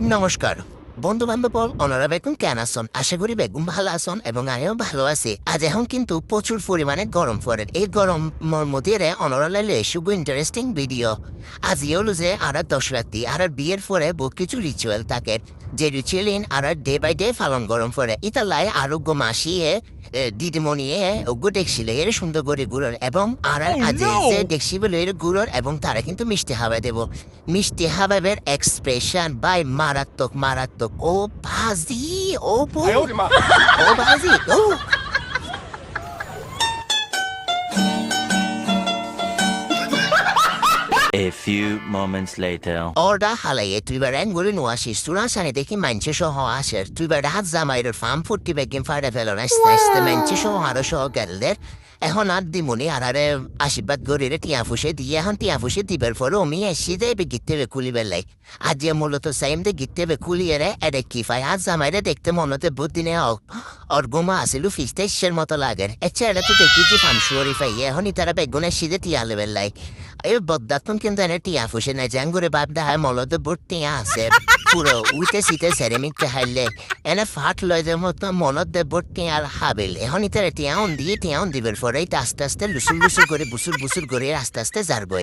নমস্কার বন্ধু বান্ধব ওনারা বেগুন কেন আসন আশা করি বেগুন ভালো আসন এবং আমিও ভালো আছি। আজ এখন কিন্তু প্রচুর পরিমাণে গরম পড়ে। এই গরম মধ্যে ওনারা লাইলে শুধু ইন্টারেস্টিং ভিডিও। আজ হলো যে আর 10 রাত্রি আর বিয়ের পরে বহু কিছু রিচুয়াল থাকে, যে রিচুয়াল আর ডে বাই ডে পালন গরম পড়ে। ইতা লাই আরোগ্য মাসিয়ে দিদিমণিয়ে ওগো দেখছিলে এর সুন্দর করে গুড়র এবং আর আজ যে দেখছি বলে এর গুড়র এবং তারা কিন্তু মিষ্টি হাওয়া দেব। মিষ্টি হাবাবের এক্সপ্রেশন বাই মারাত্মক মারাত্মক। ও বাজি ও ও বাজি ও A few moments later. Orada halaya tuibaren guri nuashi sura sani deki manche sho ho asher tuibara hat zamayrer fam futti begin fare velon este manche sho haro sho gelder এখন আর দিমুনি আরারে আশীর্বাদ গরিরে টিয়া ফুসে দিয়ে এখন টিয়া ফুসে দিবার পরে আমি এসি দেবে গিতে বেকুলি বেলাই আজ মূলত সাইম দে গিতে বেকুলি এরে এরে কি ফাই আজ আমারে দেখতে মনতে বুদ্ধিনে ওর গোমা আসিলু ফিস্টেশের মতো লাগের এচ্ছে এটা তো দেখি যে ফামসুয়ারি ফাই এখনই তারা বেগুনের সিদে টিয়া লেবেল লাই এই বদ্দাতন কিন্তু এনে টিয়া ফুসে না জাঙ্গুরে বাপ দেখায় মলতে বুট টিয়া আছে পুরো উইতে সিতে সেরেমিকতে হাইলে এনে ফাট লয় যে মতো মনত দে বুট টিয়ার হাবিল এখনই তারা টিয়াউন দিবার পরে আস্তে আস্তে লুসুল লুসুল করে বুসুর বুসুর করে আস্তে আস্তে যারবই।